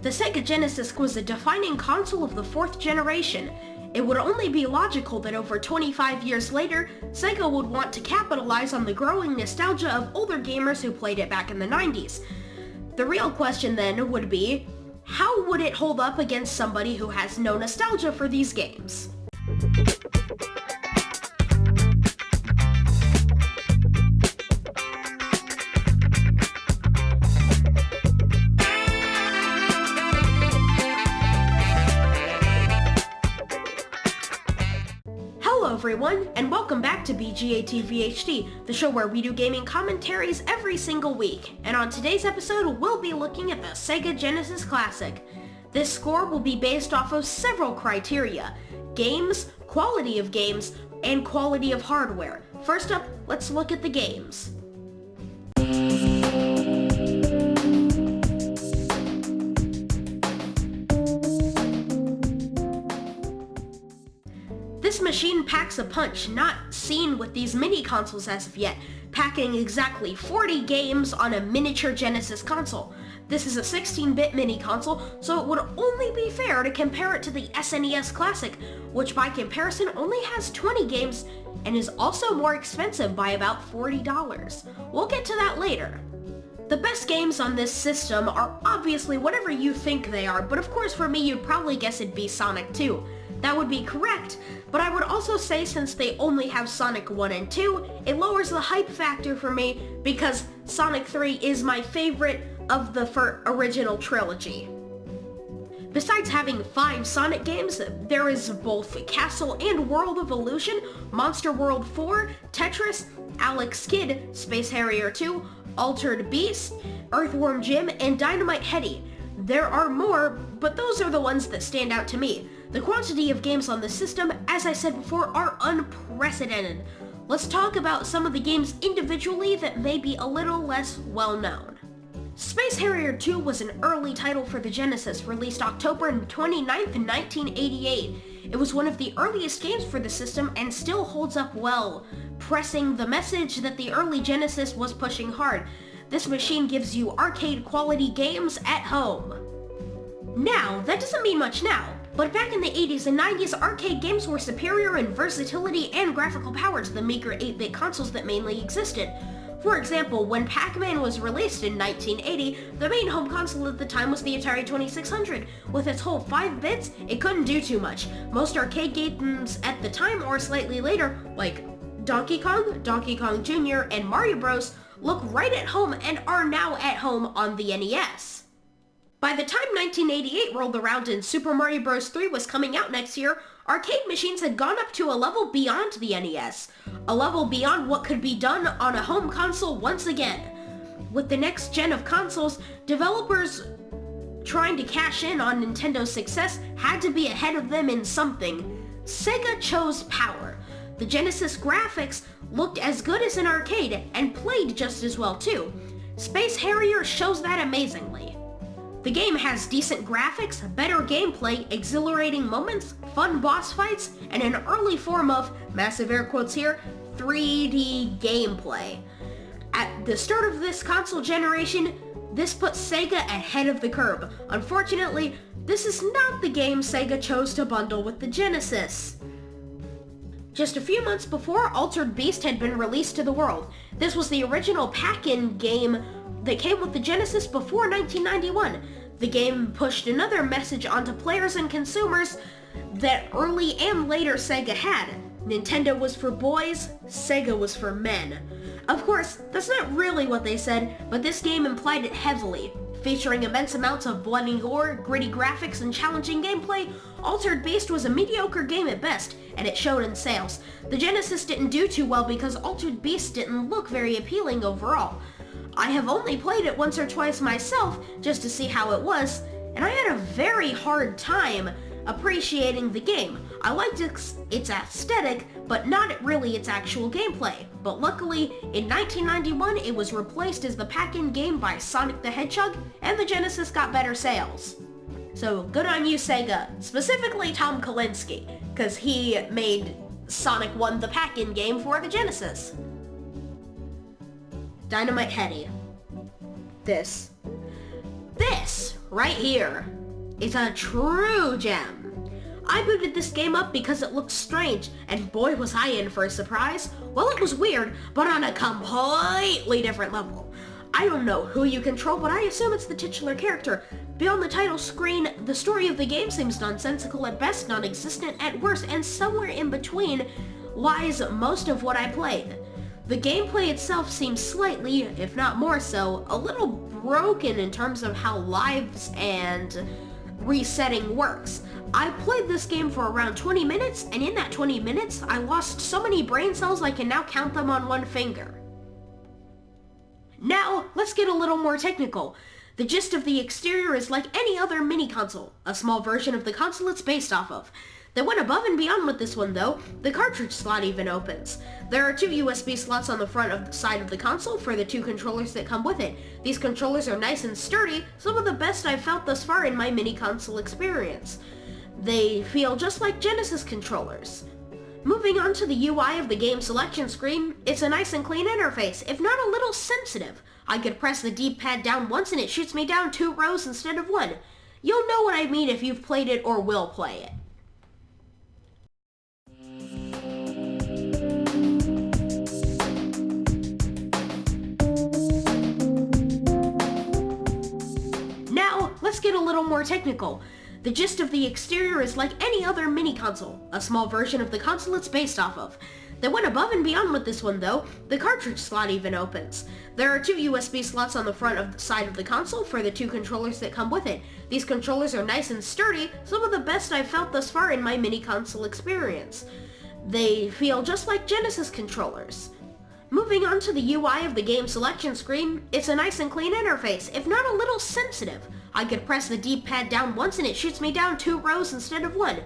The Sega Genesis was a defining console of the fourth generation. It would only be logical that over 25 years later, Sega would want to capitalize on the growing nostalgia of older gamers who played it back in the 90s. The real question then would be, how would it hold up against somebody who has no nostalgia for these games? Hello everyone, and welcome back to BGATVHD, the show where we do gaming commentaries every single week. And on today's episode, we'll be looking at the Sega Genesis Classic. This score will be based off of several criteria: games, quality of games, and quality of hardware. First up, let's look at the games. This machine packs a punch not seen with these mini consoles as of yet, packing exactly 40 games on a miniature Genesis console. This is a 16-bit mini console, so it would only be fair to compare it to the SNES Classic, which by comparison only has 20 games and is also more expensive by about $40. We'll get to that later. The best games on this system are obviously whatever you think they are, but of course for me you'd probably guess it'd be Sonic 2. That would be correct, but I would also say since they only have Sonic 1 and 2, it lowers the hype factor for me because Sonic 3 is my favorite of the original trilogy. Besides having 5 Sonic games, there is both Castle and World of Illusion, Monster World 4, Tetris, Alex Kidd, Space Harrier 2, Altered Beast, Earthworm Jim, and Dynamite Headdy. There are more, but those are the ones that stand out to me. The quantity of games on the system, as I said before, are unprecedented. Let's talk about some of the games individually that may be a little less well known. Space Harrier 2 was an early title for the Genesis, released October 29th, 1988. It was one of the earliest games for the system and still holds up well, pressing the message that the early Genesis was pushing hard. This machine gives you arcade quality games at home. Now, that doesn't mean much now, but back in the 80s and 90s, arcade games were superior in versatility and graphical power to the meager 8-bit consoles that mainly existed. For example, when Pac-Man was released in 1980, the main home console at the time was the Atari 2600. With its whole 5 bits, it couldn't do too much. Most arcade games at the time or slightly later, like Donkey Kong, Donkey Kong Jr., and Mario Bros, look right at home and are now at home on the NES. By the time 1988 rolled around and Super Mario Bros. 3 was coming out next year, arcade machines had gone up to a level beyond the NES, a level beyond what could be done on a home console once again. With the next gen of consoles, developers trying to cash in on Nintendo's success had to be ahead of them in something. Sega chose power. The Genesis graphics looked as good as an arcade and played just as well too. Space Harrier shows that amazingly. The game has decent graphics, better gameplay, exhilarating moments, fun boss fights, and an early form of, massive air quotes here, 3D gameplay. At the start of this console generation, this puts Sega ahead of the curve. Unfortunately, this is not the game Sega chose to bundle with the Genesis. Just a few months before, Altered Beast had been released to the world. This was the original pack-in game that came with the Genesis before 1991. The game pushed another message onto players and consumers that early and later Sega had. Nintendo was for boys, Sega was for men. Of course, that's not really what they said, but this game implied it heavily. Featuring immense amounts of blood and gore, gritty graphics, and challenging gameplay, Altered Beast was a mediocre game at best, and it showed in sales. The Genesis didn't do too well because Altered Beast didn't look very appealing overall. I have only played it once or twice myself just to see how it was, and I had a very hard time appreciating the game. I liked its aesthetic, but not really its actual gameplay. But luckily, in 1991 it was replaced as the pack-in game by Sonic the Hedgehog, and the Genesis got better sales. So good on you, Sega, specifically Tom Kalinske, because he made Sonic 1 the pack-in game for the Genesis. Dynamite Headdy. This right here is a true gem. I booted this game up because it looked strange, and boy was I in for a surprise. Well, it was weird, but on a completely different level. I don't know who you control, but I assume it's the titular character. Beyond the title screen, the story of the game seems nonsensical at best, non-existent at worst, and somewhere in between lies most of what I played. The gameplay itself seems slightly, if not more so, a little broken in terms of how lives and resetting works. I played this game for around 20 minutes, and in that 20 minutes, I lost so many brain cells I can now count them on one finger. Now, let's get a little more technical. The gist of the exterior is like any other mini-console, a small version of the console it's based off of. They went above and beyond with this one though. The cartridge slot even opens. There are 2 USB slots on the front of the side of the console for the 2 controllers that come with it. These controllers are nice and sturdy, some of the best I've felt thus far in my mini-console experience. They feel just like Genesis controllers. Moving on to the UI of the game selection screen, it's a nice and clean interface, if not a little sensitive. I could press the D-pad down once and it shoots me down 2 rows instead of 1. You'll know what I mean if you've played it or will play it. Now, let's get a little more technical. The gist of the exterior is like any other mini-console, a small version of the console it's based off of. They went above and beyond with this one though. The cartridge slot even opens. There are 2 USB slots on the front of the side of the console for the 2 controllers that come with it. These controllers are nice and sturdy, some of the best I've felt thus far in my mini-console experience. They feel just like Genesis controllers. Moving on to the UI of the game selection screen, it's a nice and clean interface, if not a little sensitive. I could press the D-pad down once and it shoots me down 2 rows instead of 1.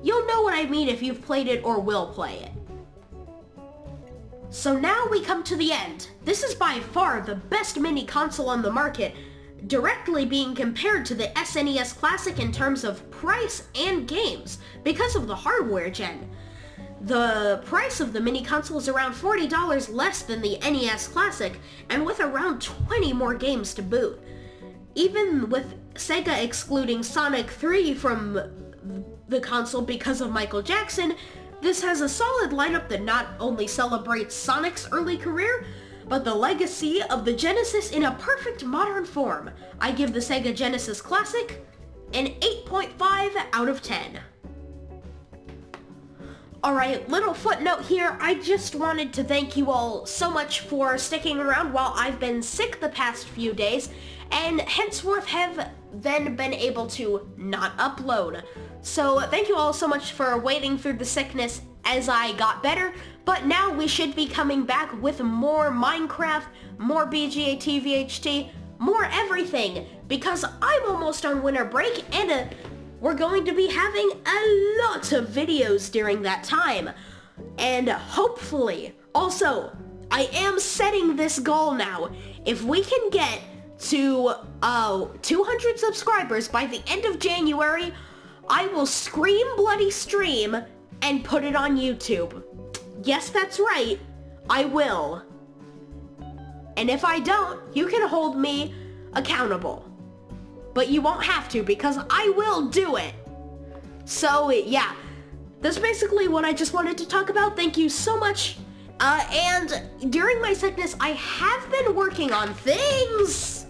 You'll know what I mean if you've played it or will play it. So now we come to the end. This is by far the best mini console on the market, directly being compared to the SNES Classic in terms of price and games, because of the hardware gen. The price of the mini console is around $40 less than the NES Classic, and with around 20 more games to boot. Even with Sega excluding Sonic 3 from the console because of Michael Jackson, this has a solid lineup that not only celebrates Sonic's early career, but the legacy of the Genesis in a perfect modern form. I give the Sega Genesis Classic an 8.5 out of 10. Alright, little footnote here, I just wanted to thank you all so much for sticking around while I've been sick the past few days, and henceforth have then been able to not upload. So thank you all so much for waiting through the sickness as I got better, but now we should be coming back with more Minecraft, more BGA TVHT, more everything, because I'm almost on winter break and we're going to be having a lot of videos during that time. And hopefully, also, I am setting this goal now. If we can get to 200 subscribers by the end of January, I will scream bloody stream and put it on YouTube. Yes, that's right, I will. And if I don't, you can hold me accountable. But you won't have to, because I will do it. So yeah, that's basically what I just wanted to talk about. Thank you so much. And during my sickness, I have been working on things.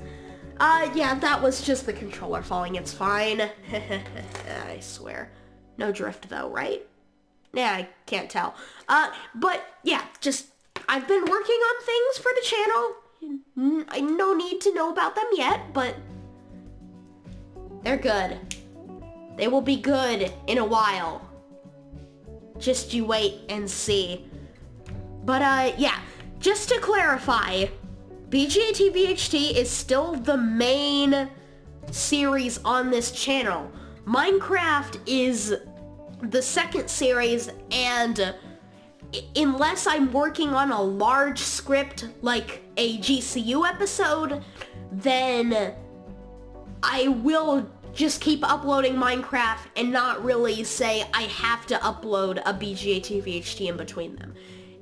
Yeah, that was just the controller falling. It's fine. I swear. No drift though, right? Yeah, I can't tell. But yeah, just, I've been working on things for the channel. No need to know about them yet, but they're good. They will be good in a while. Just you wait and see. But yeah, just to clarify, BGA TVHT is still the main series on this channel. Minecraft is the second series, and unless I'm working on a large script like a GCU episode, then I will just keep uploading Minecraft and not really say I have to upload a BGA TVHT in between them.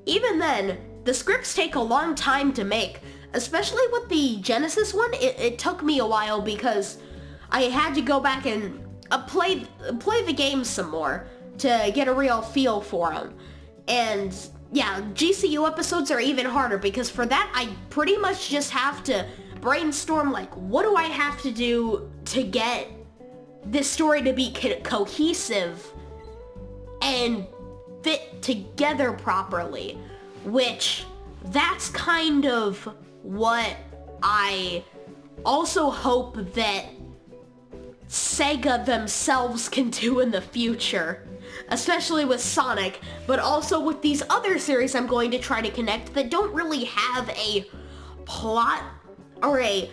Even then, the scripts take a long time to make, especially with the Genesis one. It took me a while because I had to go back and play the game some more to get a real feel for them. And yeah, GCU episodes are even harder because for that I pretty much just have to brainstorm like, what do I have to do to get this story to be cohesive and fit together properly, which that's kind of what I also hope that Sega themselves can do in the future, especially with Sonic, but also with these other series I'm going to try to connect that don't really have a plot or a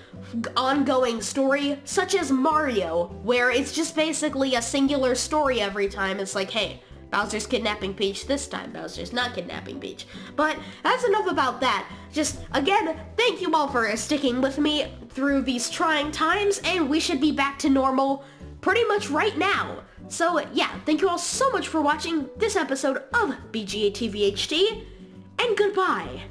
ongoing story, such as Mario, where it's just basically a singular story every time. It's like, hey, Bowser's kidnapping Peach this time, Bowser's not kidnapping Peach. But that's enough about that. Just, again, thank you all for sticking with me through these trying times, and we should be back to normal pretty much right now. So yeah, thank you all so much for watching this episode of BGA TV HD, and goodbye.